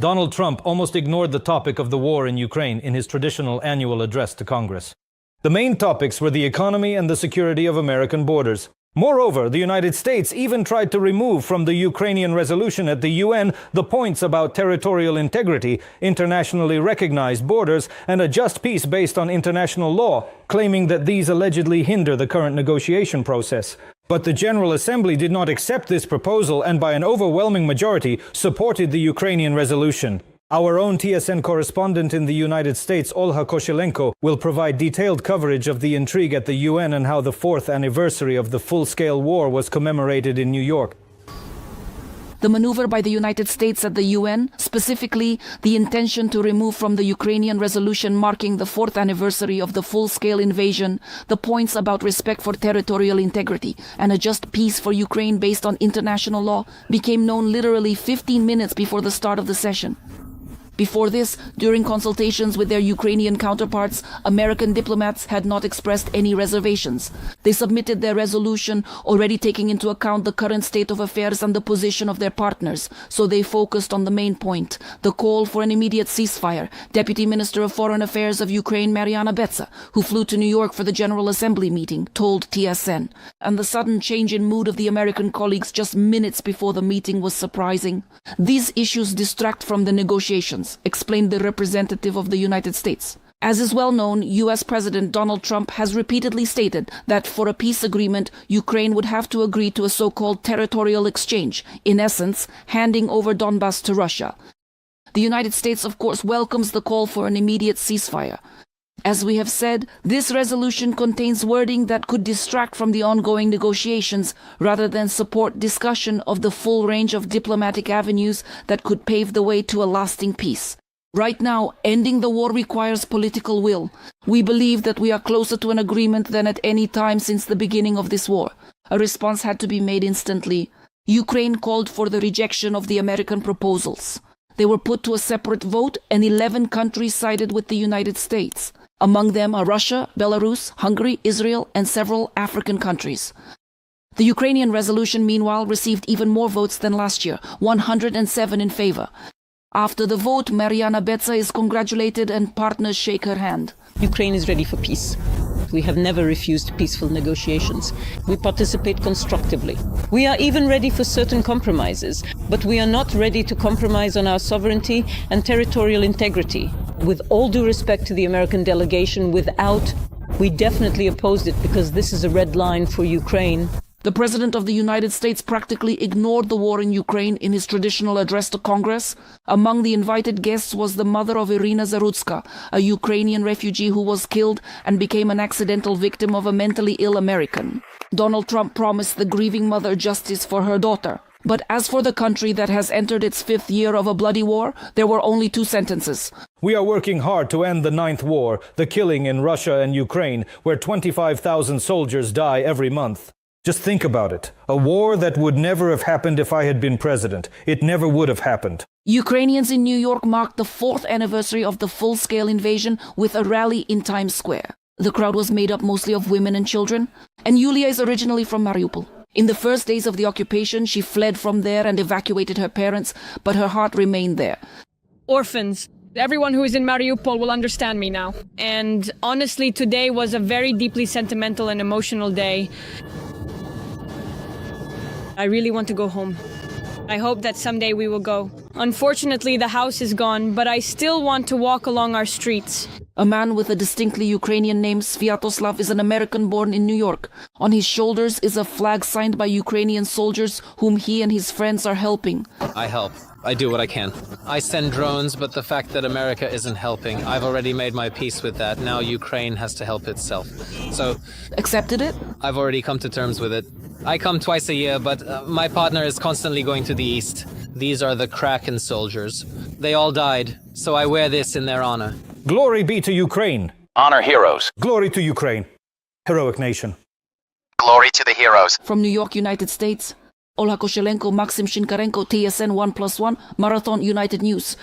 Donald Trump almost ignored the topic of the war in Ukraine in his traditional annual address to Congress. The main topics were the economy and the security of American borders. Moreover, the United States even tried to remove from the Ukrainian resolution at the UN the points about territorial integrity, internationally recognized borders, and a just peace based on international law, claiming that these allegedly hinder the current negotiation process. But the General Assembly did not accept this proposal and by an overwhelming majority supported the Ukrainian resolution. Our own TSN correspondent in the United States, Olha Koshelenko, will provide detailed coverage of the intrigue at the UN and how the 4th anniversary of the full-scale war was commemorated in New York. The maneuver by the United States at the UN, specifically the intention to remove from the Ukrainian resolution marking the 4th anniversary of the full-scale invasion the points about respect for territorial integrity and a just peace for Ukraine based on international law, became known literally 15 minutes before the start of the session. Before this, during consultations with their Ukrainian counterparts, American diplomats had not expressed any reservations. They submitted their resolution already taking into account the current state of affairs and the position of their partners, so they focused on the main point, the call for an immediate ceasefire. Deputy Minister of Foreign Affairs of Ukraine, Mariana Betsa, who flew to New York for the General Assembly meeting, told TSN. And the sudden change in mood of the American colleagues just minutes before the meeting was surprising. These issues distract from the negotiations, explained the representative of the United States. As is well known, US President Donald Trump has repeatedly stated that for a peace agreement, Ukraine would have to agree to a so-called territorial exchange, in essence, handing over Donbas to Russia. The United States, of course, welcomes the call for an immediate ceasefire. As we have said, this resolution contains wording that could distract from the ongoing negotiations rather than support discussion of the full range of diplomatic avenues that could pave the way to a lasting peace. Right now, ending the war requires political will. We believe that we are closer to an agreement than at any time since the beginning of this war. A response had to be made instantly. Ukraine called for the rejection of the American proposals. They were put to a separate vote, and 11 countries sided with the United States. Among them are Russia, Belarus, Hungary, Israel, and several African countries. The Ukrainian resolution, meanwhile, received even more votes than last year, 107 in favor. After the vote, Mariana Betsa is congratulated and partners shake her hand. Ukraine is ready for peace. We have never refused peaceful negotiations. We participate constructively. We are even ready for certain compromises, but we are not ready to compromise on our sovereignty and territorial integrity. With all due respect to the American delegation, we definitely opposed it because this is a red line for Ukraine. The President of the United States practically ignored the war in Ukraine in his traditional address to Congress. Among the invited guests was the mother of Irina Zarutska, a Ukrainian refugee who was killed and became an accidental victim of a mentally ill American. Donald Trump promised the grieving mother justice for her daughter. But as for the country that has entered its 5th year of a bloody war, there were only 2 sentences. We are working hard to end the 9th war, the killing in Russia and Ukraine, where 25,000 soldiers die every month. Just think about it. A war that would never have happened if I had been president. It never would have happened. Ukrainians in New York marked the 4th anniversary of the full-scale invasion with a rally in Times Square. The crowd was made up mostly of women and children, and Yulia is originally from Mariupol. In the first days of the occupation, she fled from there and evacuated her parents, but her heart remained there. Orphans. Everyone who is in Mariupol will understand me now. And honestly, today was a very deeply sentimental and emotional day. I really want to go home. I hope that someday we will go. Unfortunately, the house is gone, but I still want to walk along our streets. A man with a distinctly Ukrainian name, Sviatoslav, is an American born in New York. On his shoulders is a flag signed by Ukrainian soldiers whom he and his friends are helping. I help. I do what I can. I send drones, but the fact that America isn't helping, I've already made my peace with that. Now Ukraine has to help itself. So... Accepted it? I've already come to terms with it. I come twice a year, but my partner is constantly going to the east. These are the Kraken soldiers. They all died, so I wear this in their honor. Glory be to Ukraine. Honor heroes. Glory to Ukraine. Heroic nation. Glory to the heroes. From New York, United States, Olha Koshelenko, Maxim Shinkarenko, TSN 1+1, Marathon United News.